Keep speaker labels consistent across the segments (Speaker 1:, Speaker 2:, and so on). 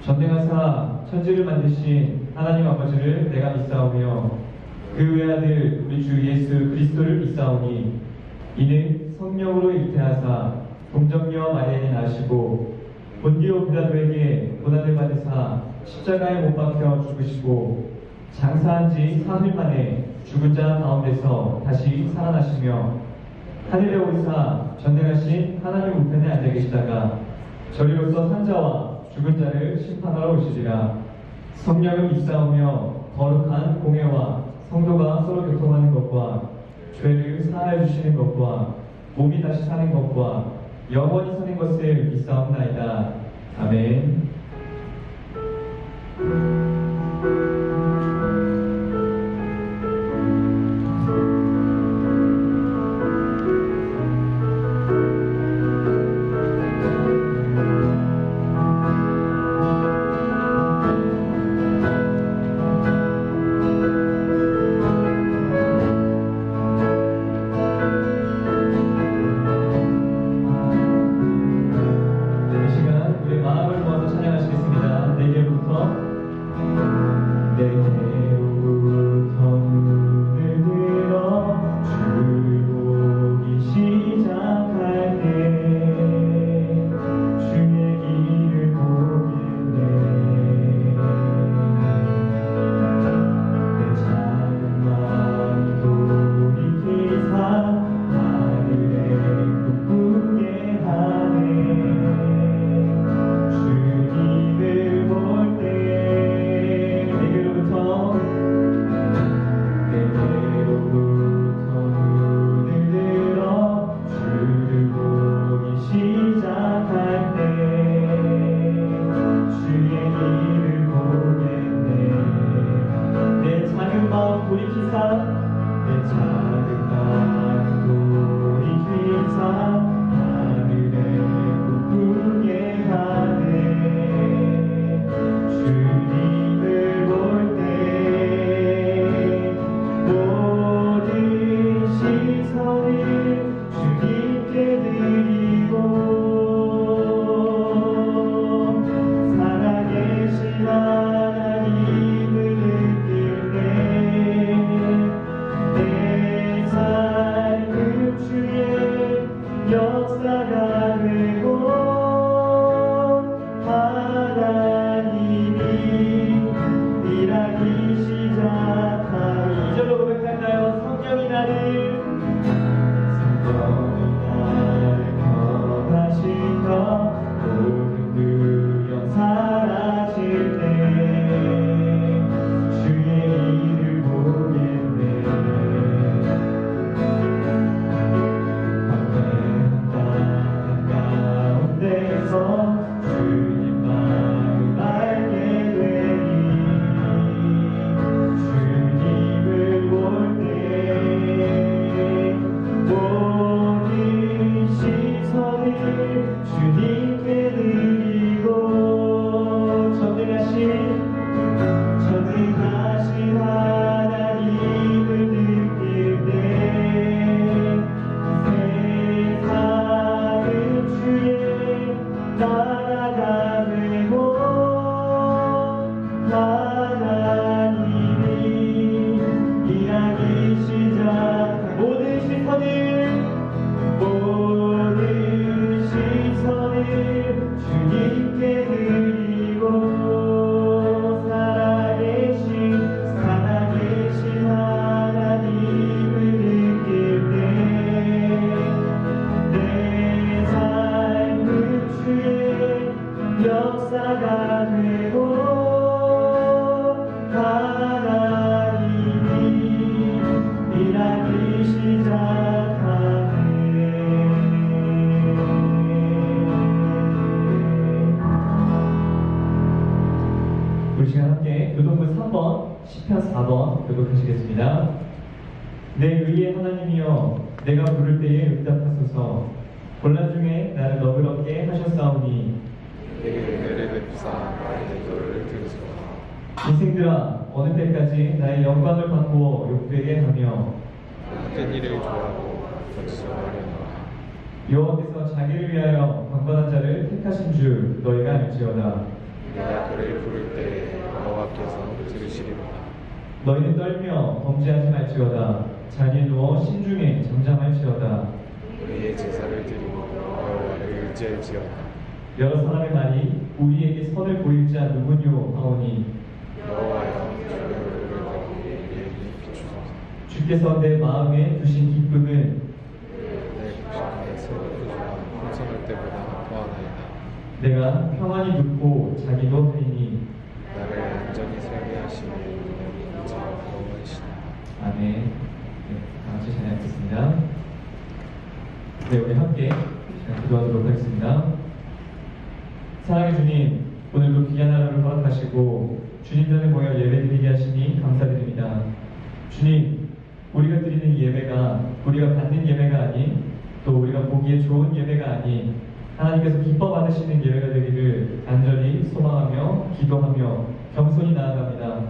Speaker 1: 전능하사 천지를 만드신 하나님 아버지를 내가 믿사오며 그 외아들 우리 주 예수 그리스도를 믿사오니 이는 성령으로 잉태하사 동정녀 마리아에 낳으시고 본디오 빌라도에게 고난을 받으사 십자가에 못 박혀 죽으시고 장사한 지 사흘 만에 죽은 자 가운데서 다시 살아나시며 하늘에 오르사 전능하신 하나님 우편에 앉아 계시다가 저리로서 산자와 죽은 자를 심판하러 오시리라. 성령을 입사하며 거룩한 공회와 성도가 서로 교통하는 것과 죄를 사하여 주시는 것과 몸이 다시 사는 것과 영원히 사는 것을 믿사옵나이다. 아멘. 우리 시간 함께 교동부 3번, 시편 4번 교독하시겠습니다. 내 의의 하나님이여 내가 부를 때에 응답하소서. 곤란 중에 나를 너그럽게 하셨사오니
Speaker 2: 내게 은혜를 베푸사 나의 기도를 들으소서.
Speaker 1: 인생들아 어느 때까지 나의 영광을 바꾸어 욕되게 하며
Speaker 2: 헛된 일을 좋아하고 적수하려노라.
Speaker 1: 여호와께서 자기를 위하여 강건한 자를 택하신 줄 너희가 알지어다.
Speaker 2: 내가 그를 부를 때 여호와께서 들으시리로다.
Speaker 1: 너희는 떨며 범죄하지 말지어다. 자리에 누워 신중에 잠잠할지어다.
Speaker 2: 우리의 제사를 드리고 여호와를 의지할지어다.
Speaker 1: 여러 사람의 말이 우리에게 선을 보일 자 누구뇨 하오니
Speaker 2: 여호와여 주를 부르고 우리에게 비추소서.
Speaker 1: 주께서 내 마음에 두신 기쁨은
Speaker 2: 내 국신에서 소중한 풍성할 때보다 더하나이다.
Speaker 1: 내가 평안히 눕고 자기도 하리니.
Speaker 2: 나를 안전히 살게 하시니 이는 이제 여호와이시다.
Speaker 1: 아멘. 네, 다 같이 찬양하겠습니다. 네, 우리 함께 기도하도록 하겠습니다. 사랑의 주님, 오늘도 귀한 하루를 허락하시고 주님 전에 모여 예배드리게 하시니 감사드립니다. 주님, 우리가 드리는 예배가 우리가 받는 예배가 아닌 또 우리가 보기에 좋은 예배가 아닌 하나님께서 기뻐 받으시는 예배가 되기를 간절히 소망하며 기도하며 겸손히 나아갑니다.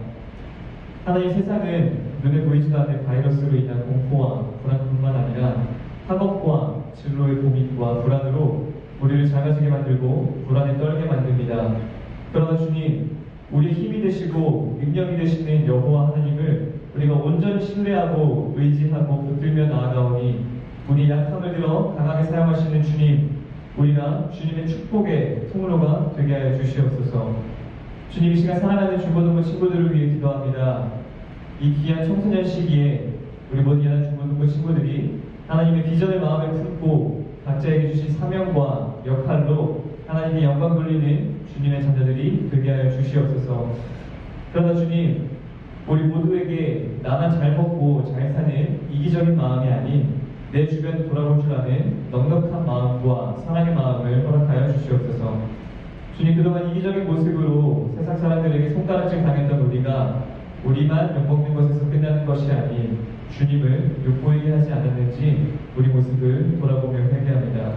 Speaker 1: 하나님, 세상은 눈에 보이지도 않는 바이러스로 인한 공포와 불안뿐만 아니라 학업과 진로의 고민과 불안으로 우리를 작아지게 만들고 불안에 떨게 만듭니다. 그러나 주님, 우리의 힘이 되시고 능력이 되시는 여호와 하나님을 우리가 온전히 신뢰하고 의지하고 붙들며 나아가오니 우리 약함을 들어 강하게 사용하시는 주님, 우리가 주님의 축복의 통로가 되게 하여 주시옵소서. 주님, 이 시간 사랑하는 중고등부 친구들을 위해 기도합니다. 이 귀한 청소년 시기에 우리 모든 귀한 중고등부 친구들이 하나님의 비전의 마음을 품고 각자에게 주신 사명과 역할로 하나님의 영광 돌리는 주님의 자녀들이 되게 하여 주시옵소서. 그러나 주님, 우리 모두에게 나만 잘 먹고 잘 사는 이기적인 마음이 아닌 내 주변을 돌아볼 줄 아는 넉넉한 마음과 사랑의 마음을 허락하여 주시옵소서. 주님, 그동안 이기적인 모습으로 세상 사람들에게 손가락질 당했던 우리가 우리만 욕먹는 것에서 끝나는 것이 아닌 주님을 욕보이게 하지 않았는지 우리 모습을 돌아보며 회개합니다.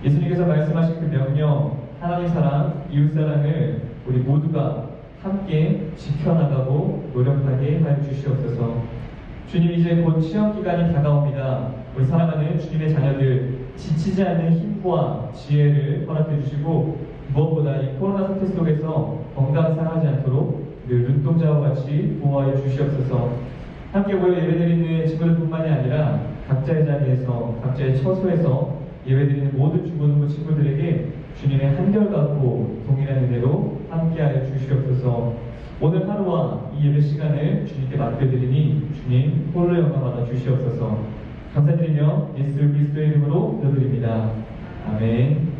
Speaker 1: 예수님께서 말씀하신 그 명령, 하나님 사랑, 이웃 사랑을 우리 모두가 함께 지켜나가고 노력하게 하여 주시옵소서. 주님, 이제 곧 시험 기간이 다가옵니다. 우리 사랑하는 주님의 자녀들 지치지 않는 힘과 지혜를 허락해 주시고 무엇보다 이 코로나 사태 속에서 건강 상하지 않도록 늘 눈동자와 같이 보호하여 주시옵소서. 함께 모여 예배드리는 친구들뿐만이 아니라 각자의 자리에서 각자의 처소에서 예배드리는 모든 중고등부 친구들에게 주님의 한결같고 동일한 은혜로 함께하여 주시옵소서. 오늘 하루와 이 예배 시간을 주님께 맡겨드리니 주님 홀로 영광 받아 주시옵소서. 감사드리며 예수 그리스도의 이름으로 기도드립니다. 아멘.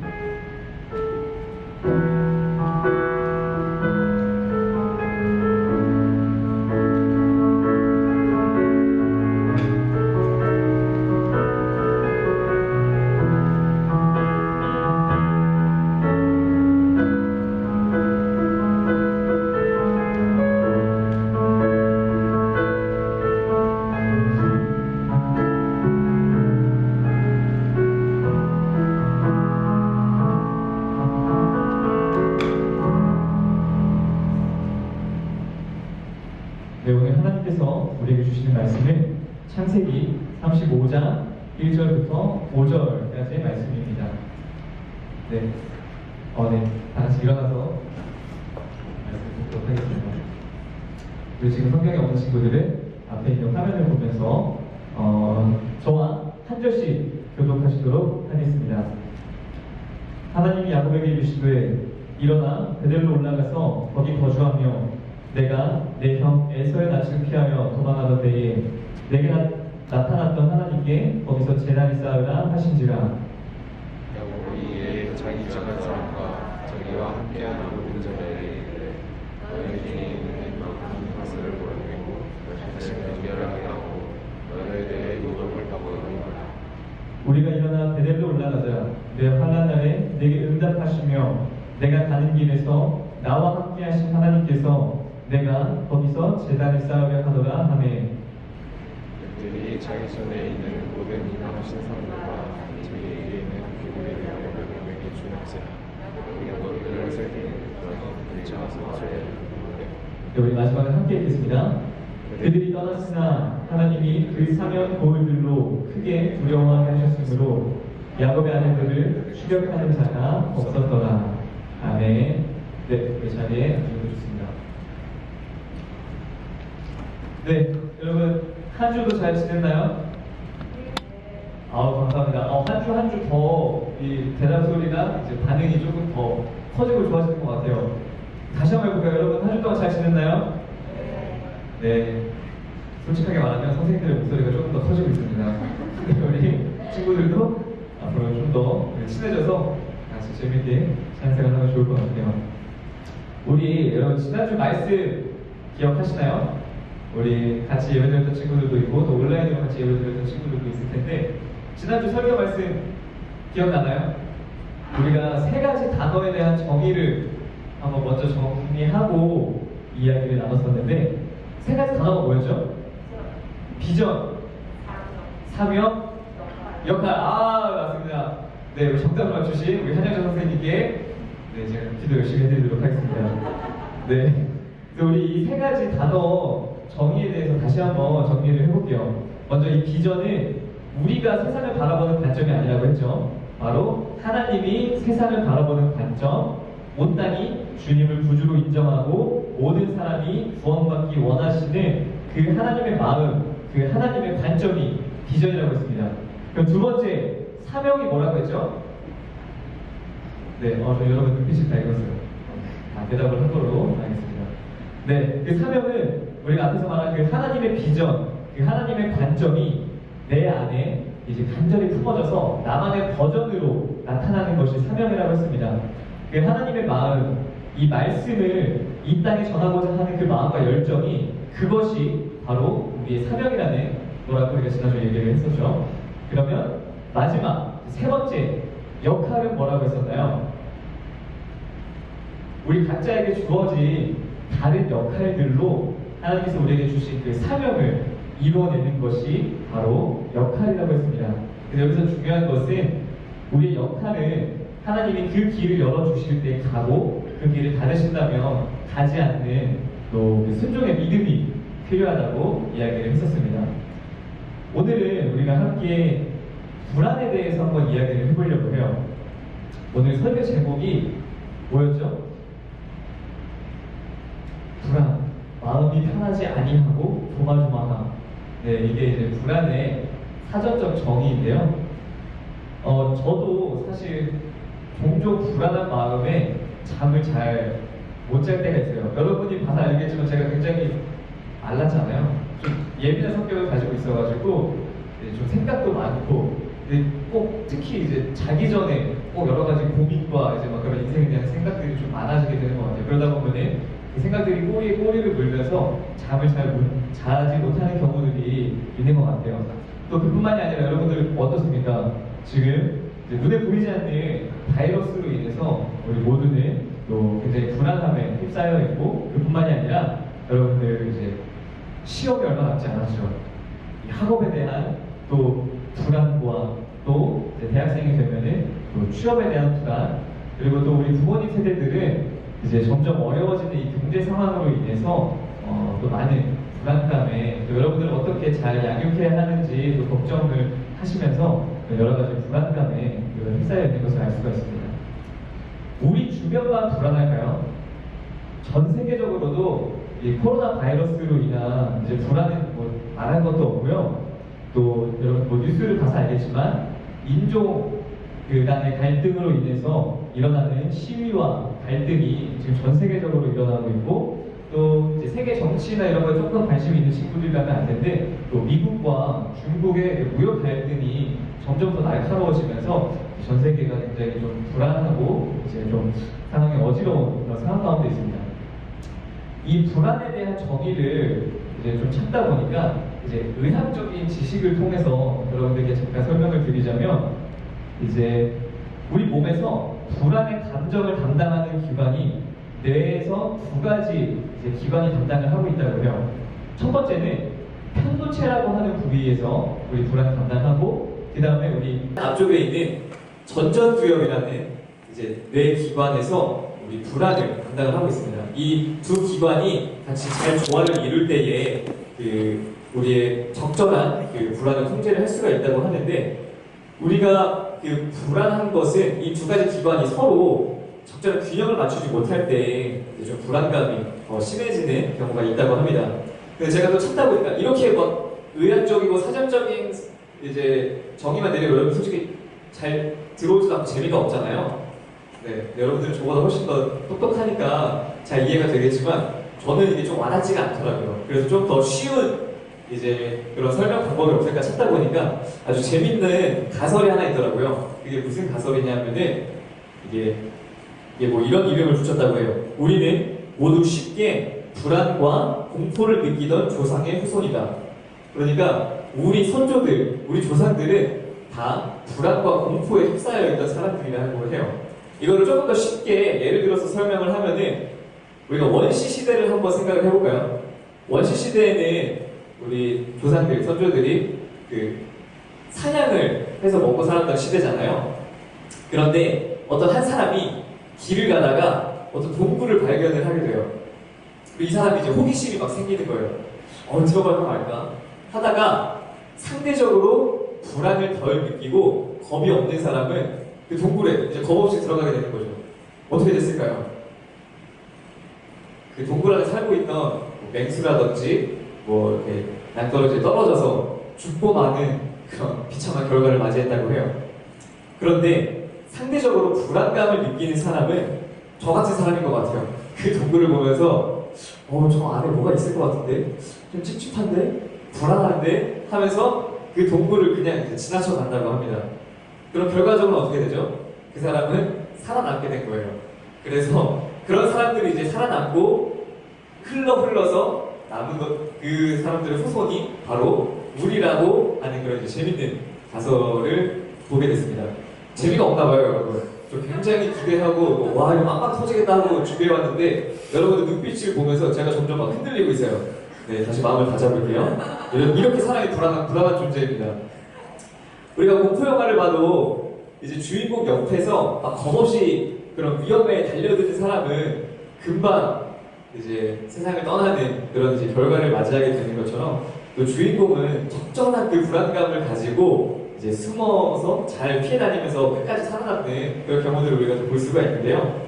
Speaker 1: 네, 오늘 하나님께서 우리에게 주시는 말씀은 창세기 35장 1절부터 5절까지의 말씀입니다. 네, 다 같이 일어나서 말씀 듣도록 하겠습니다. 우리 지금 성경에 없는 친구들은 앞에 있는 화면을 보면서 저와 한 절씩 교독하시도록 하겠습니다. 하나님이 야곱에게 이르시되 일어나 베델로 올라가서 거기 거주하며 내가 내 형 에서의 낯을 피하여 도망하던 때에 내게 나타났던 하나님께 거기서 제단을 쌓으라 하신지라.
Speaker 2: 야곱이 이에 자기 집안 사람과 자기와 함께하는 모든 자들에게 너희 중에 있는 만한 것을 보여주고 다시 분별하게 하고 너희에 대해 노동을 바꾸니라.
Speaker 1: 우리가 일어나 베델로 올라가자. 내 환난 날에 내게 응답하시며 내가 가는 길에서 나와 함께 하신 하나님께서 내가 거기서 제단을 쌓으려 하더라 하매.
Speaker 2: 그들이 자기 손에 있는 모든 이만하신 사람들과 자기에게 있는 귀고리를 여러분에게 주는지라. 우리가 너희를 살피는 너희 근처와서 소리를
Speaker 1: 우리 마지막에 함께 읽겠습니다. 그들이 떠났으나 하나님이 그 사면 거울들로 크게 두려워하게 하셨으므로 야곱의 아내들을 추격하는 자가 없었더라. 아멘. 네, 우리 자리에 앉으면 좋습니다. 네, 여러분 한 주도 잘 지냈나요? 아우 감사합니다. 한 주 더 이 대답 소리나 이제 반응이 조금 더 커지고 좋아지는 것 같아요. 다시 한번 해볼까요? 여러분 한 주 동안 잘 지냈나요? 네. 솔직하게 말하면 선생님들의 목소리가 조금 더 커지고 있습니다. 우리 친구들도 앞으로 좀 더 친해져서 같이 재밌게 사회생활하면 좋을 것 같아요. 우리 여러분 지난주 말씀 기억하시나요? 우리 같이 예배드렸던 친구들도 있고 또 온라인으로 같이 예배드렸던 친구들도 있을 텐데 지난주 설교 말씀 기억나나요? 우리가 세 가지 단어에 대한 정의를 한번 먼저 정리하고 이야기를 나눴었는데 세 가지 단어가 뭐였죠? 비전, 사명, 역할. 맞습니다. 네, 우리 정답을 맞추신 우리 한영정 선생님께 네, 제가 기도 열심히 해드리도록 하겠습니다. 네, 그래서 우리 이 세 가지 단어 정의에 대해서 다시 한번 정리를 해볼게요. 먼저 이 비전은 우리가 세상을 바라보는 관점이 아니라고 했죠. 바로 하나님이 세상을 바라보는 관점, 온 땅이 주님을 구주로 인정하고 모든 사람이 구원받기 원하시는 그 하나님의 마음, 그 하나님의 관점이 비전이라고 했습니다. 그럼 두 번째, 사명이 뭐라고 했죠? 네, 저 여러분 눈빛이 다 익었어요. 대답을 한 걸로 하겠습니다. 네, 그 사명은 우리가 앞에서 말한 그 하나님의 비전, 그 하나님의 관점이 내 안에 이제 간절히 품어져서 나만의 버전으로 나타나는 것이 사명이라고 했습니다. 그 하나님의 마음, 이 말씀을 이 땅에 전하고자 하는 그 마음과 열정이 그것이 바로 우리의 사명이라는 거라고 우리가 지난주에 얘기를 했었죠. 그러면 마지막 세 번째 역할은 뭐라고 했었나요? 우리 각자에게 주어진 다른 역할들로 하나님께서 우리에게 주신 그 사명을 이루어내는 것이 바로 역할이라고 했습니다. 그래서 여기서 중요한 것은 우리의 역할은 하나님이 그 길을 열어주실 때 가고 그 길을 닫으신다면 가지 않는 또그 순종의 믿음이 필요하다고 이야기를 했었습니다. 오늘은 우리가 함께 불안에 대해서 한번 이야기를 해보려고 해요. 오늘 설교 제목이 뭐였죠? 불안, 마음이 편하지 아니하고 조마조마함. 네, 이게 이제 불안의 사전적 정의인데요. 저도 사실 종종 불안한 마음에 잠을 잘 못 잘 때가 있어요. 여러분이 봐서 알겠지만 제가 굉장히 알랐잖아요. 좀 예민한 성격을 가지고 있어가지고 좀 생각도 많고 꼭 특히 이제 자기 전에 꼭 여러 가지 고민과 이제 막 그런 인생에 대한 생각들이 좀 많아지게 되는 것 같아요. 그러다 보면은 그 생각들이 꼬리에 꼬리를 물면서 잠을 잘 자지 못하는 경우들이 있는 것 같아요. 또 그뿐만이 아니라 여러분들 어떻습니까? 지금 이제 눈에 보이지 않는 바이러스로 인해서 우리 모두는 또 굉장히 불안함에 휩싸여 있고 그뿐만이 아니라 여러분들 이제 시험이 얼마 남지 않았죠. 이 학업에 대한 또 불안과 또 이제 대학생이 되면은 또 취업에 대한 불안 그리고 또 우리 부모님 세대들은 이제 점점 어려워지는 이 경제 상황으로 인해서 또 많은 불안감에 또 여러분들은 어떻게 잘 양육해야 하는지 또 걱정을 하시면서 여러 가지 불안감에 휩싸여 있는 것을 알 수가 있습니다. 우리 주변만 불안할까요? 전 세계적으로도 이 코로나 바이러스로 인한 이제 불안은 뭐 말할 것도 없고요. 또 여러분 뭐 뉴스를 봐서 알겠지만 인종 간의 갈등으로 인해서 일어나는 시위와 갈등이 지금 전 세계적으로 일어나고 있고 또 이제 세계 정치나 이런 거에 조금 관심이 있는 친구들이라면 알 텐데 또 미국과 중국의 무역 갈등이 점점 더 날카로워지면서 전 세계가 굉장히 좀 불안하고 이제 좀 상황이 어지러운 그런 상황 가운데 있습니다. 이 불안에 대한 정의를 이제 좀 찾다 보니까 이제 의학적인 지식을 통해서 여러분들께 잠깐 설명을 드리자면 이제 우리 몸에서 불안의 감정을 담당하는 기관이 뇌에서 두 가지 이제 기관이 담당을 하고 있다고 해요. 첫 번째는 편도체라고 하는 부위에서 우리 불안을 담당하고 그 다음에 우리 앞쪽에 있는 전전두엽이라는 이제 뇌 기관에서 우리 불안을 담당을 하고 있습니다. 이 두 기관이 같이 잘 조화를 이룰 때에 그 우리의 적절한 그 불안을 통제를 할 수가 있다고 하는데 우리가 그 불안한 것은 이 두 가지 기관이 서로
Speaker 3: 적절한 균형을 맞추지 못할 때 좀 불안감이 더 심해지는 경우가 있다고 합니다. 근데 제가 또 찾다 보니까 이렇게 뭐 의학적이고 사전적인 이제 정의만 내리면 여러분 솔직히 잘 들어오지도 않고 재미가 없잖아요. 네, 여러분들은 저보다 훨씬 더 똑똑하니까 잘 이해가 되겠지만 저는 이게 좀 와닿지가 않더라고요. 그래서 좀 더 쉬운 이제 그런 설명 방법이 없을까 찾다 보니까 아주 재밌는 가설이 하나 있더라고요. 그게 무슨 가설이냐면은 이게 뭐 이런 이름을 붙였다고 해요. 우리는 모두 쉽게 불안과 공포를 느끼던 조상의 후손이다. 그러니까 우리 선조들, 우리 조상들은 다 불안과 공포에 휩싸여 있던 사람들이라고 해요. 이거를 조금 더 쉽게 예를 들어서 설명을 하면은 우리가 원시 시대를 한번 생각을 해볼까요? 원시 시대에는 우리 조상들, 선조들이 그 사냥을 해서 먹고 살았던 시대잖아요. 그런데 어떤 한 사람이 길을 가다가 어떤 동굴을 발견을 하게 돼요. 이 사람이 이제 호기심이 막 생기는 거예요. 들어갈까 말까 하다가 상대적으로 불안을 덜 느끼고 겁이 없는 사람은 그 동굴에 이제 겁 없이 들어가게 되는 거죠. 어떻게 됐을까요? 그 동굴 안에 살고 있던 뭐 맹수라든지 뭐 이렇게 낭떠러지에 떨어져서 죽고 마는 그런 비참한 결과를 맞이했다고 해요. 그런데 상대적으로 불안감을 느끼는 사람은 저 같은 사람인 것 같아요. 그 동굴을 보면서 저 안에 뭐가 있을 것 같은데 좀 찝찝한데 불안한데 하면서 그 동굴을 그냥 이제 지나쳐 간다고 합니다. 그럼 결과적으로 어떻게 되죠? 그 사람은 살아남게 된 거예요. 그래서 그런 사람들이 이제 살아남고 흘러서 남은 그 사람들의 후손이 바로 우리라고 하는 그런 이제 재밌는 가설을 보게 됐습니다. 재미가 없나 봐요, 여러분. 저 굉장히 기대하고 와 이거 빵빵 터지겠다 하고 준비해왔는데 여러분들 눈빛을 보면서 제가 점점 막 흔들리고 있어요. 네, 다시 마음을 다잡을게요. 이렇게 사람이 불안한 존재입니다. 우리가 공포 영화를 봐도 이제 주인공 옆에서 막 겁없이 그런 위험에 달려드는 사람은 금방 이제 세상을 떠나는 그런 이제 결과를 맞이하게 되는 것처럼 또 주인공은 적절한 그 불안감을 가지고 이제 숨어서 잘 피해 다니면서 끝까지 살아남는 그런 경우들을 우리가 볼 수가 있는데요.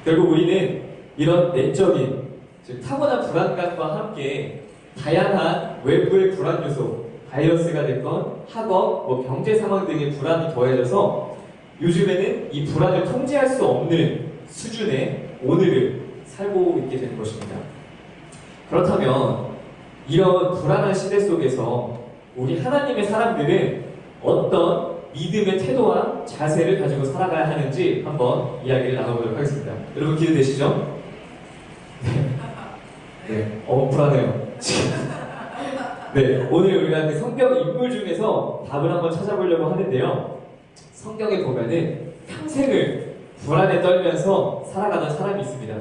Speaker 3: 결국 우리는 이런 내적인 즉 타고난 불안감과 함께 다양한 외부의 불안 요소, 바이러스가 됐건 학업, 뭐 경제 상황 등의 불안이 더해져서 요즘에는 이 불안을 통제할 수 없는 수준의 오늘을 살고 있게 되는 것입니다. 그렇다면 이런 불안한 시대 속에서 우리 하나님의 사람들은 어떤 믿음의 태도와 자세를 가지고 살아가야 하는지 한번 이야기를 나눠보도록 하겠습니다. 여러분 기대되시죠? 네, 불안해요. 네, 오늘 우리가 그 성경 인물 중에서 답을 한번 찾아보려고 하는데요. 성경에 보면은 평생을 불안에 떨면서 살아가던 사람이 있습니다.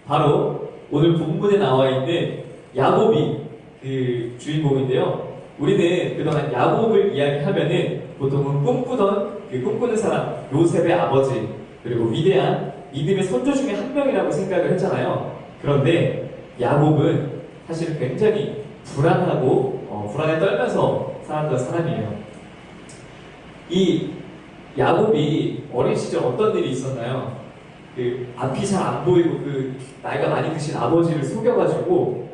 Speaker 3: 바로 오늘 본문에 나와 있는 야곱이 그 주인공인데요. 우리는 그동안 야곱을 이야기하면은 보통은 꿈꾸는 사람, 요셉의 아버지, 그리고 위대한 믿음의 선조 중에 한 명이라고 생각을 했잖아요. 그런데 야곱은 사실 굉장히 불안하고 불안에 떨면서 살았던 사람이에요. 이 야곱이 어린 시절 어떤 일이 있었나요? 그 앞이 잘 안 보이고 그 나이가 많이 드신 아버지를 속여가지고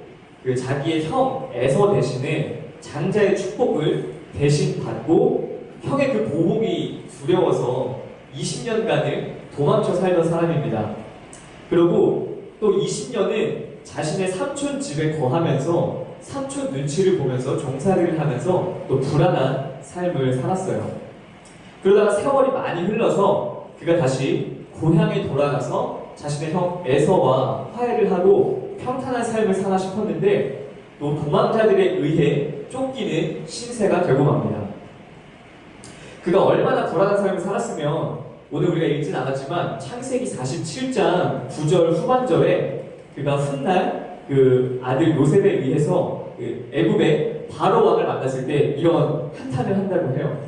Speaker 3: 그 자기의 형 에서 대신에 장자의 축복을 대신 받고 형의 그 보복이 두려워서 20년간을 도망쳐 살던 사람입니다. 그리고 또 20년은 자신의 삼촌 집에 거하면서 삼촌 눈치를 보면서 종살이를 하면서 또 불안한 삶을 살았어요. 그러다가 세월이 많이 흘러서 그가 다시 고향에 돌아가서 자신의 형 에서와 화해를 하고 평탄한 삶을 사나 싶었는데 또 도망자들에 의해 쫓기는 신세가 되고 맙니다. 그가 얼마나 불안한 삶을 살았으면 오늘 우리가 읽진 않았지만 창세기 47장 9절 후반절에 그가 훗날 그 아들 요셉에 의해서 그 애굽의 바로 왕을 만났을 때 이런 한탄을 한다고 해요.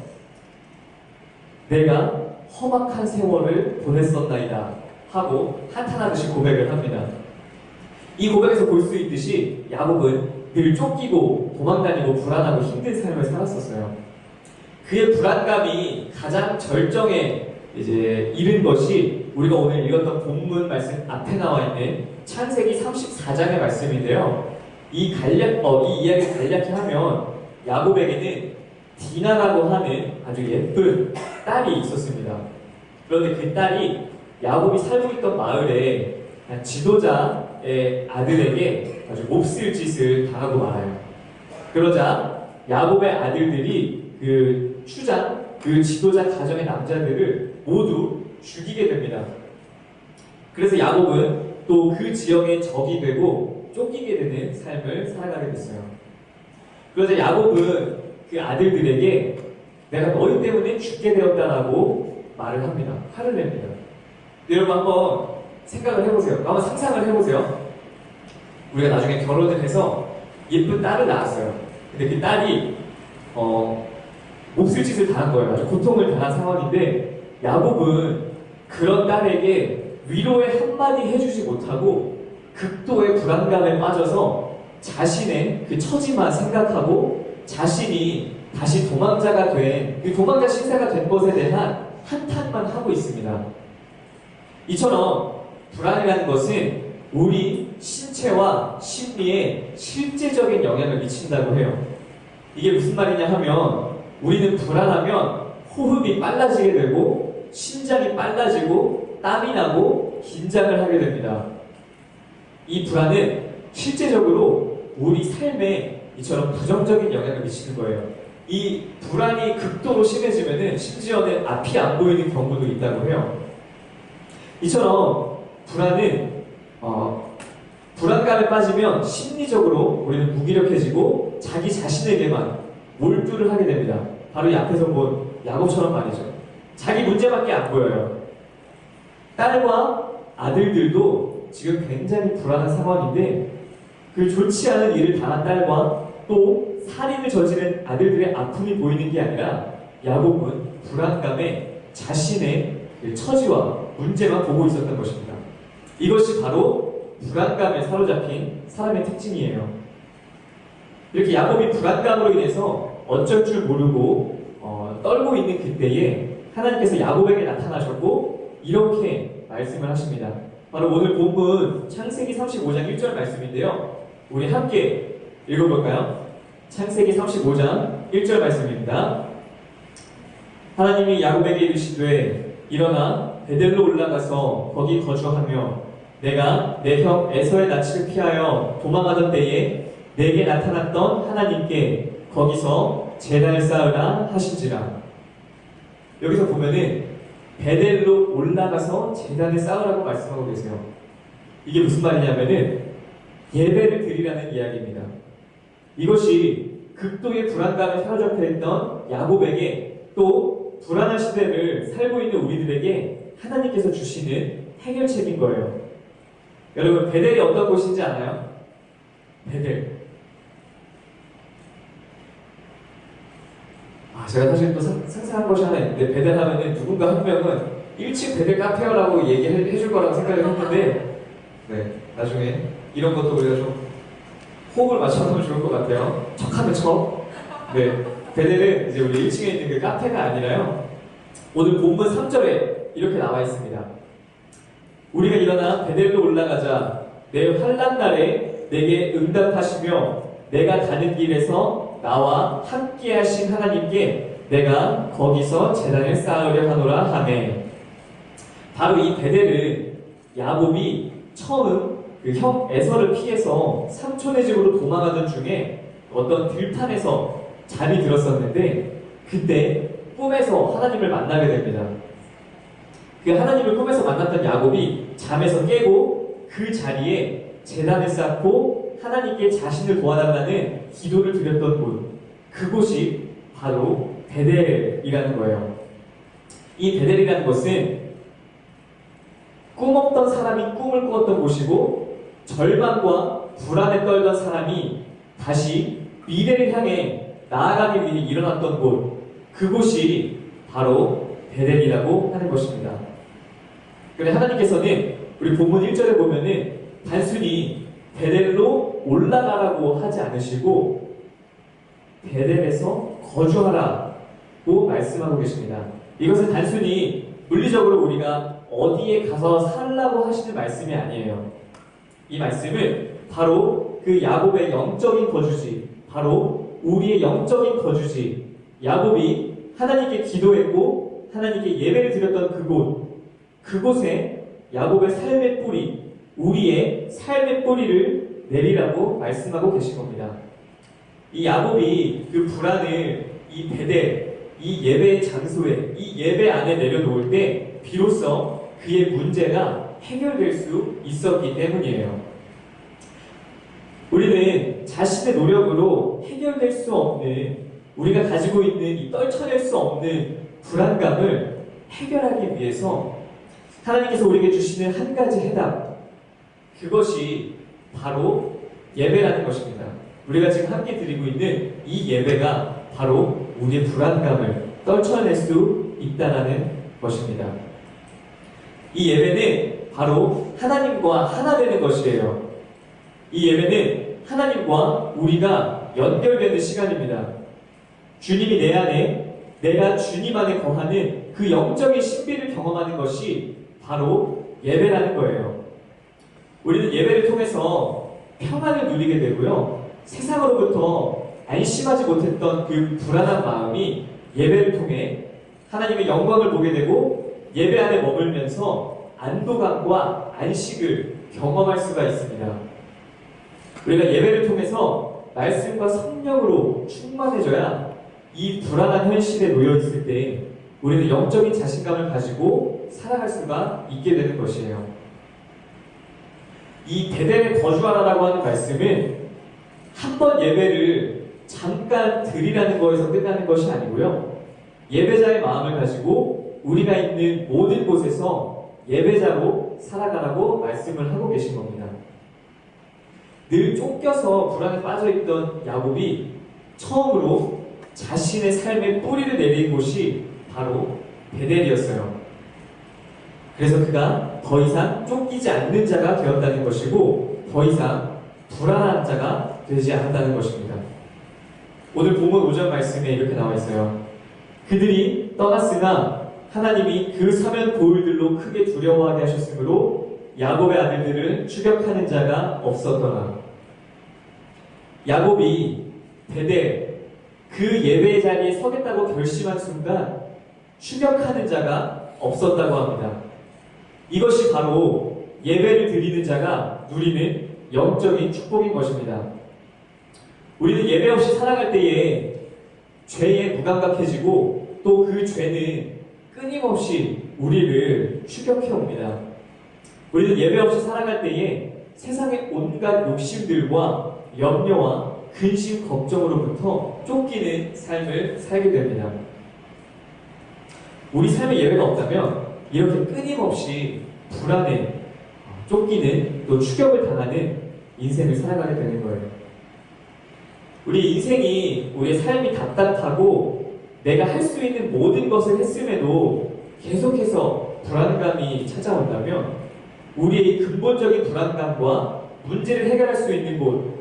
Speaker 3: 내가 험악한 세월을 보냈었나이다 하고 한탄하듯이 고백을 합니다. 이 고백에서 볼 수 있듯이 야곱은 늘 쫓기고 도망다니고 불안하고 힘든 삶을 살았었어요. 그의 불안감이 가장 절정에 이제 이른 것이 우리가 오늘 읽었던 본문 말씀 앞에 나와 있는 창세기 34장의 말씀인데요. 이 이야기를 간략히 하면 야곱에게는 디나라고 하는 아주 예쁜 딸이 있었습니다. 그런데 그 딸이 야곱이 살고 있던 마을에 지도자의 아들에게 아주 몹쓸 짓을 당하고 말아요. 그러자 야곱의 아들들이 그 추장, 그 지도자 가정의 남자들을 모두 죽이게 됩니다. 그래서 야곱은 또 그 지역의 적이 되고 쫓기게 되는 삶을 살아가게 됐어요. 그러자 야곱은 그 아들들에게 내가 너희 때문에 죽게 되었다라고 말을 합니다. 화를 냅니다. 여러분 한번 생각을 해보세요. 한번 상상을 해보세요. 우리가 나중에 결혼을 해서 예쁜 딸을 낳았어요. 근데 그 딸이 몹쓸 짓을 당한 거예요. 아주 고통을 당한 상황인데 야곱은 그런 딸에게 위로의 한마디 해주지 못하고 극도의 불안감에 빠져서 자신의 그 처지만 생각하고 자신이 다시 도망자가 된, 그 도망자 신세가 된 것에 대한 한탄만 하고 있습니다. 이처럼 불안이라는 것은 우리 신체와 심리에 실제적인 영향을 미친다고 해요. 이게 무슨 말이냐 하면 우리는 불안하면 호흡이 빨라지게 되고 심장이 빨라지고 땀이 나고 긴장을 하게 됩니다. 이 불안은 실제적으로 우리 삶에 이처럼 부정적인 영향을 미치는 거예요. 이 불안이 극도로 심해지면은 심지어는 앞이 안 보이는 경우도 있다고 해요. 이처럼 불안은 불안감에 빠지면 심리적으로 우리는 무기력해지고 자기 자신에게만 몰두를 하게 됩니다. 바로 이 앞에서 본 야곱처럼 말이죠. 자기 문제밖에 안 보여요. 딸과 아들들도 지금 굉장히 불안한 상황인데 그 좋지 않은 일을 당한 딸과 또 살인을 저지른 아들들의 아픔이 보이는 게 아니라 야곱은 불안감에 자신의 그 처지와 문제만 보고 있었던 것입니다. 이것이 바로 불안감에 사로잡힌 사람의 특징이에요. 이렇게 야곱이 불안감으로 인해서 어쩔 줄 모르고 떨고 있는 그때에 하나님께서 야곱에게 나타나셨고 이렇게 말씀을 하십니다. 바로 오늘 본문 창세기 35장 1절 말씀인데요. 우리 함께 읽어볼까요? 창세기 35장 1절 말씀입니다. 하나님이 야곱에게 이르시되 일어나 베델로 올라가서 거기 거주하며 내가 내 형 에서의 낯을 피하여 도망하던 때에 내게 나타났던 하나님께 거기서 제단을 쌓으라 하신지라. 여기서 보면은 베델로 올라가서 제단을 쌓으라고 말씀하고 계세요. 이게 무슨 말이냐면은 예배를 드리라는 이야기입니다. 이것이 극도의 불안감에 사로잡혀 있던 야곱에게 또 불안한 시대를 살고 있는 우리들에게 하나님께서 주시는 해결책인 거예요. 여러분 베델이 어떤 곳인지 아나요? 베델. 제가 사실 또 상상한 것이 하나 있는데 베델 하면은 누군가 한 명은 1층 베델 카페라고 얘기해 줄 거라고 생각을 했는데 네, 나중에 이런 것도 우리가 좀 호흡을 맞춰보면 좋을 것 같아요. 척하면 척. 네, 베델은 이제 우리 1층에 있는 그 카페가 아니라요. 오늘 본문 3절에 이렇게 나와 있습니다. 우리가 일어나 베델로 올라가자 내 환난 날에 내게 응답하시며 내가 가는 길에서 나와 함께 하신 하나님께 내가 거기서 제단을 쌓으려 하노라 하네. 바로 이 베델은 야곱이 처음 그 형 에서를 피해서 삼촌의 집으로 도망하던 중에 어떤 들판에서 잠이 들었었는데 그때 꿈에서 하나님을 만나게 됩니다. 그 하나님을 꿈에서 만났던 야곱이 잠에서 깨고 그 자리에 제단을 쌓고 하나님께 자신을 도와달라는 기도를 드렸던 곳, 그곳이 바로 베델이라는 거예요. 이 베델이라는 것은 꿈없던 사람이 꿈을 꾸었던 곳이고 절망과 불안에 떨던 사람이 다시 미래를 향해 나아가기 위해 일어났던 곳, 그곳이 바로 베델이라고 하는 것입니다. 그런데 하나님께서는 우리 본문 1절에 보면은 단순히 베델로 올라가라고 하지 않으시고 베델에서 거주하라고 말씀하고 계십니다. 이것은 단순히 물리적으로 우리가 어디에 가서 살라고 하시는 말씀이 아니에요. 이 말씀은 바로 그 야곱의 영적인 거주지, 바로 우리의 영적인 거주지, 야곱이 하나님께 기도했고 하나님께 예배를 드렸던 그곳에 야곱의 삶의 뿌리, 우리의 삶의 뿌리를 내리라고 말씀하고 계신 겁니다. 이 야곱이 그 불안을 이 베델, 이 예배의 장소에, 이 예배 안에 내려놓을 때 비로소 그의 문제가 해결될 수 있었기 때문이에요. 우리는 자신의 노력으로 해결될 수 없는, 우리가 가지고 있는 이 떨쳐낼 수 없는 불안감을 해결하기 위해서 하나님께서 우리에게 주시는 한 가지 해답, 그것이 바로 예배라는 것입니다. 우리가 지금 함께 드리고 있는 이 예배가 바로 우리의 불안감을 떨쳐낼 수 있다는 것입니다. 이 예배는 바로 하나님과 하나 되는 것이에요. 이 예배는 하나님과 우리가 연결되는 시간입니다. 주님이 내 안에, 내가 주님 안에 거하는 그 영적인 신비를 경험하는 것이 바로 예배라는 거예요. 우리는 예배를 통해서 평안을 누리게 되고요. 세상으로부터 안심하지 못했던 그 불안한 마음이 예배를 통해 하나님의 영광을 보게 되고 예배 안에 머물면서 안도감과 안식을 경험할 수가 있습니다. 우리가 예배를 통해서 말씀과 성령으로 충만해져야 이 불안한 현실에 놓여 있을 때 우리는 영적인 자신감을 가지고 살아갈 수가 있게 되는 것이에요. 이 베델에 거주하라라고 하는 말씀은 한 번 예배를 잠깐 드리라는 거에서 끝나는 것이 아니고요. 예배자의 마음을 가지고 우리가 있는 모든 곳에서 예배자로 살아가라고 말씀을 하고 계신 겁니다. 늘 쫓겨서 불안에 빠져있던 야곱이 처음으로 자신의 삶의 뿌리를 내린 곳이 바로 베델이었어요. 그래서 그가 더 이상 쫓기지 않는 자가 되었다는 것이고 더 이상 불안한 자가 되지 않았다는 것입니다. 오늘 본문 5절 말씀에 이렇게 나와 있어요. 그들이 떠났으나 하나님이 그 사면 보울들로 크게 두려워하게 하셨으므로 야곱의 아들들을 추격하는 자가 없었더라. 야곱이 베델, 그 예배의 자리에 서겠다고 결심한 순간 추격하는 자가 없었다고 합니다. 이것이 바로 예배를 드리는 자가 누리는 영적인 축복인 것입니다. 우리는 예배 없이 살아갈 때에 죄에 무감각해지고 또 그 죄는 끊임없이 우리를 추격해 옵니다. 우리는 예배 없이 살아갈 때에 세상의 온갖 욕심들과 염려와 근심, 걱정으로부터 쫓기는 삶을 살게 됩니다. 우리 삶에 예배가 없다면 이렇게 끊임없이 불안해, 쫓기는, 또 추격을 당하는 인생을 살아가게 되는 거예요. 우리 인생이, 우리의 삶이 답답하고 내가 할 수 있는 모든 것을 했음에도 계속해서 불안감이 찾아온다면 우리의 근본적인 불안감과 문제를 해결할 수 있는 곳,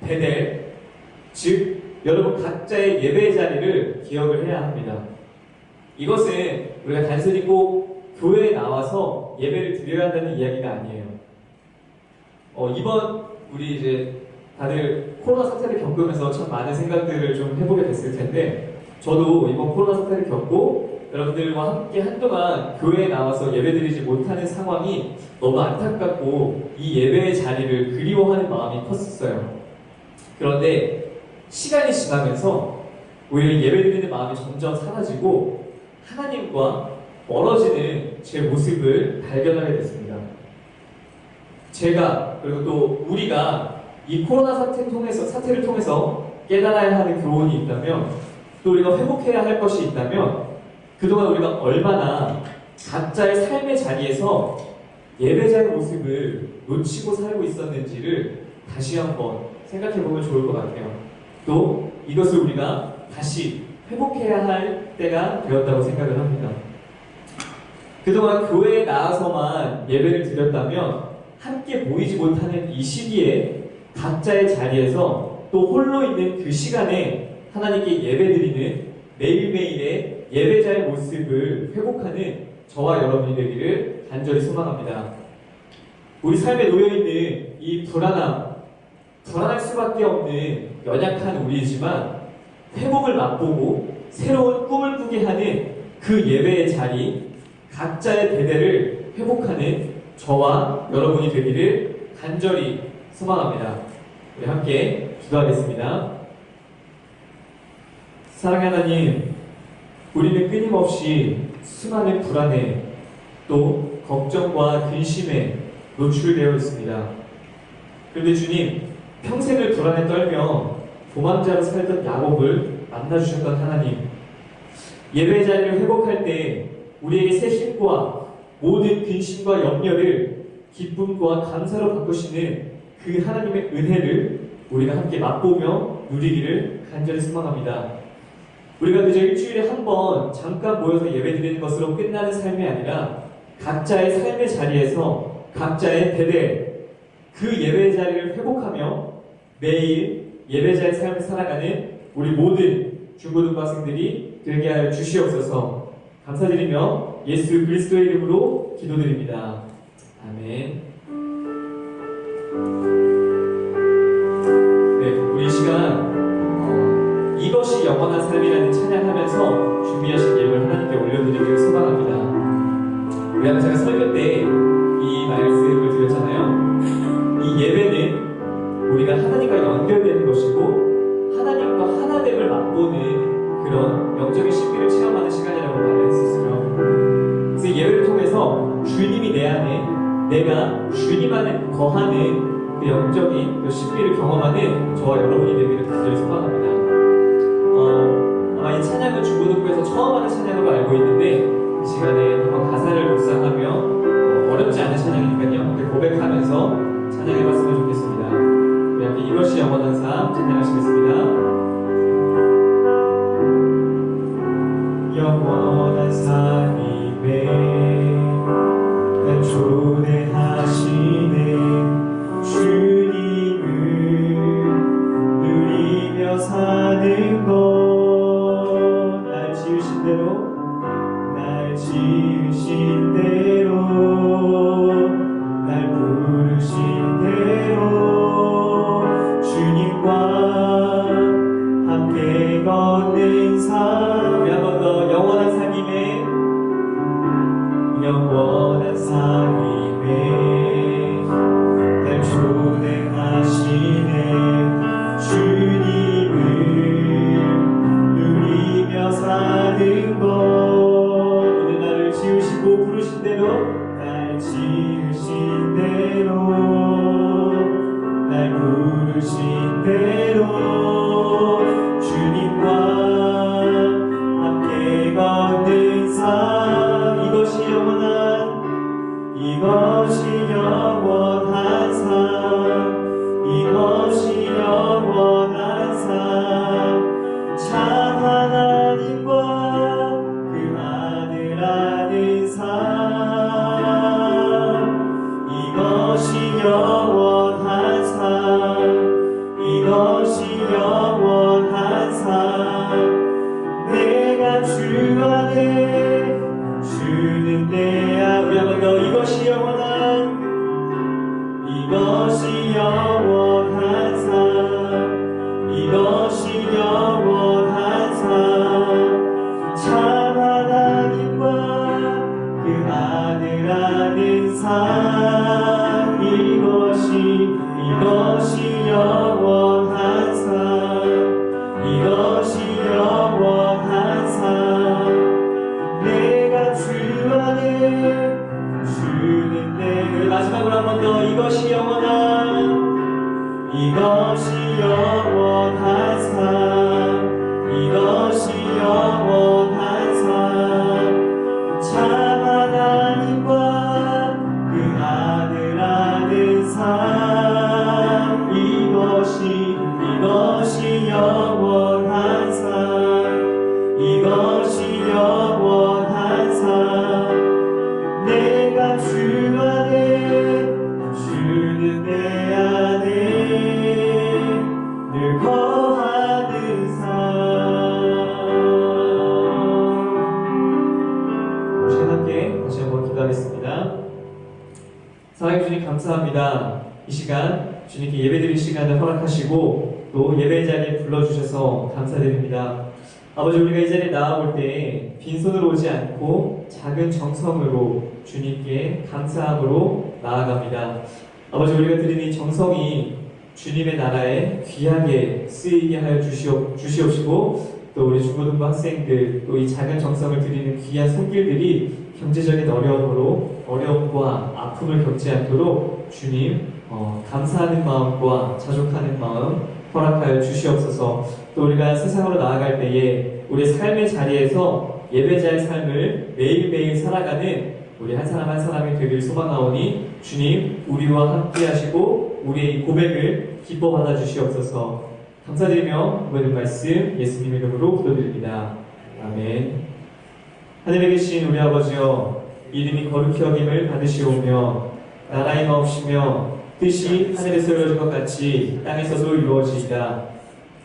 Speaker 3: 베델, 즉 여러분 각자의 예배의 자리를 기억을 해야 합니다. 이것은 우리가 단순히 꼭 교회에 나와서 예배를 드려야 한다는 이야기가 아니에요. 이번 우리 이제 다들 코로나 사태를 겪으면서 참 많은 생각들을 좀 해보게 됐을 텐데 저도 이번 코로나 사태를 겪고 여러분들과 함께 한동안 교회에 나와서 예배드리지 못하는 상황이 너무 안타깝고 이 예배의 자리를 그리워하는 마음이 컸었어요. 그런데 시간이 지나면서 오히려 예배드리는 마음이 점점 사라지고 하나님과 멀어지는 제 모습을 발견하게 됐습니다. 제가 그리고 또 우리가 이 코로나 사태를 통해서 깨달아야 하는 교훈이 있다면 또 우리가 회복해야 할 것이 있다면 그동안 우리가 얼마나 각자의 삶의 자리에서 예배자의 모습을 놓치고 살고 있었는지를 다시 한번 생각해 보면 좋을 것 같아요. 또 이것을 우리가 다시 회복해야 할 때가 되었다고 생각을 합니다. 그동안 교회에 나와서만 예배를 드렸다면 함께 모이지 못하는 이 시기에 각자의 자리에서 또 홀로 있는 그 시간에 하나님께 예배드리는 매일매일의 예배자의 모습을 회복하는 저와 여러분이 되기를 간절히 소망합니다. 우리 삶에 놓여있는 이 불안할 수밖에 없는 연약한 우리이지만 회복을 맛보고 새로운 꿈을 꾸게 하는 그 예배의 자리, 각자의 대대를 회복하는 저와 여러분이 되기를 간절히 소망합니다. 우리 함께 기도하겠습니다. 사랑하는 하나님, 우리는 끊임없이 수많은 불안에 또 걱정과 근심에 노출되어 있습니다. 그런데 주님, 평생을 불안에 떨며 도망자로 살던 야곱을 만나주셨던 하나님, 예배 자리를 회복할 때 우리에게 새 힘과 모든 근심과 염려를 기쁨과 감사로 바꾸시는 그 하나님의 은혜를 우리가 함께 맛보며 누리기를 간절히 소망합니다. 우리가 그저 일주일에 한 번 잠깐 모여서 예배드리는 것으로 끝나는 삶이 아니라 각자의 삶의 자리에서 각자의 대대, 그 예배 자리를 회복하며 매일 예배자의 삶을 살아가는 우리 모든 중고등학생들이 되게 하여 주시옵소서. 감사드리며 예수 그리스도의 이름으로 기도드립니다. 아멘. 네, 우리 이 시간 이것이 영원한 삶이라는 찬양하면서 준비하신 예물을 하나님께 올려드리기를 소망합니다. 우리 아까 제가 설교 때 이 말씀을 드렸잖아요. 이 예배는 우리가 하나님과 연결되는 것이고 하나님과 하나됨을 맛보는 그런 영적인 신비를 체험하는 시간이라고 말을 했었어요. 그래서 예배를 통해서 주님이 내 안에, 내가 주님 안에 거하는 그 영적인 그 신비를 경험하는 저와 여러분이 되기를 간절히 소망합니다. 아마 이 찬양은 중고등부에서 처음 하는 찬양으로 알고 있는데 이 시간에 한번 가사를 묵상하며 어렵지 않은 찬양이니까요, 고백하면서 찬양해봤으면 좋겠습니다. 우리 함께 이것이 영원한 삶 찬양하시겠습니다.
Speaker 1: 영원한 삶임에 날 초대하시네 주님을 누리며 사는 것, 날 지으신 대로 날 부르신 대로 주님과 함께 걷는 삶. 우리 한 번 더 영원한 삶임에 날 초대하시네 주님을 누리며 사는 것, 오늘 나를 지으시고 부르신 대로 날 지으신 대로 날 부르신 대로 주님과 함께 걷는 삶. 이것이 영원한 삶, 이것이 영원한 삶. 참 하나님과 그 아들 아는 삶. 이것이 영원한 삶, 이것이 영원한 삶. 내가 주 안에 주는 내 안. 우리 한번 더 이것이 영원한 삶, 이것이 영원한 삶. 참 하나님과 그 아들 아는 삶. 이것이 영원한 삶, 이것이 영원한 삶. 내가 주 안에 주는 내. 마지막으로 한 번 더 이것이 영원한 삶, 이것이 영원한 삶. 참 하나님과 그 아들 아는 삶. 이것이
Speaker 3: 감사합니다. 이 시간 주님께 예배드릴 시간을 허락하시고 또 예배 자리에 불러주셔서 감사드립니다. 아버지, 우리가 이 자리에 나아올 때 빈손으로 오지 않고 작은 정성으로 주님께 감사함으로 나아갑니다. 아버지, 우리가 드리는 이 정성이 주님의 나라에 귀하게 쓰이게 하여 주시옵시고 또 우리 중고등부 학생들 또 이 작은 정성을 드리는 귀한 손길들이 경제적인 어려움과 아픔을 겪지 않도록 주님 감사하는 마음과 자족하는 마음 허락하여 주시옵소서. 또 우리가 세상으로 나아갈 때에 우리 삶의 자리에서 예배자의 삶을 매일매일 살아가는 우리 한 사람 한 사람이 되길 소망하오니 주님 우리와 함께 하시고 우리의 고백을 기뻐 받아 주시옵소서. 감사드리며 모든 말씀 예수님의 이름으로 기도드립니다. 아멘. 하늘에 계신 우리 아버지여, 이름이 거룩히 여김을 받으시오며 나라의 마옵시며 뜻이 하늘에서 이루어진 것 같이 땅에서도 이루어지이다.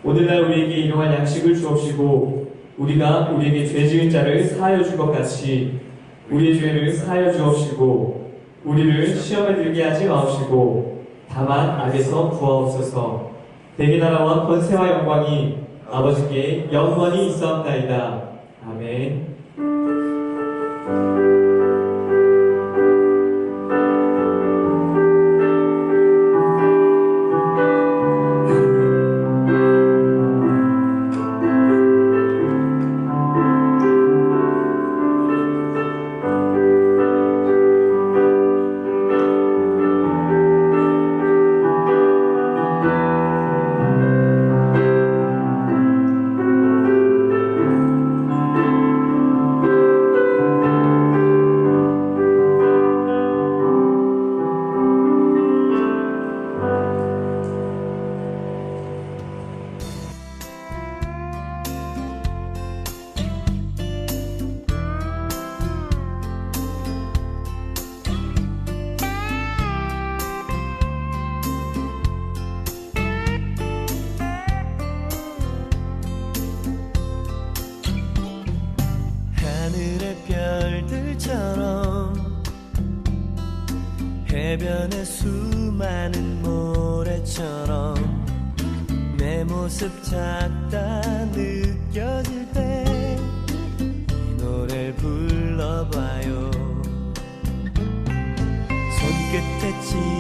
Speaker 3: 오늘날 우리에게 일용할 양식을 주옵시고 우리가 우리에게 죄 지은 자를 사하여 준 것 같이 우리의 죄를 사하여 주옵시고 우리를 시험에 들게 하지 마옵시고 다만 악에서 구하옵소서. 대개 나라와 권세와 영광이 아버지께 영원히 있사옵나이다. 아멘.
Speaker 4: 하늘의 별들처럼 해변의 수많은 모래처럼 내 모습 작다 느껴질 때 이 노래를 불러봐요. 손끝에 치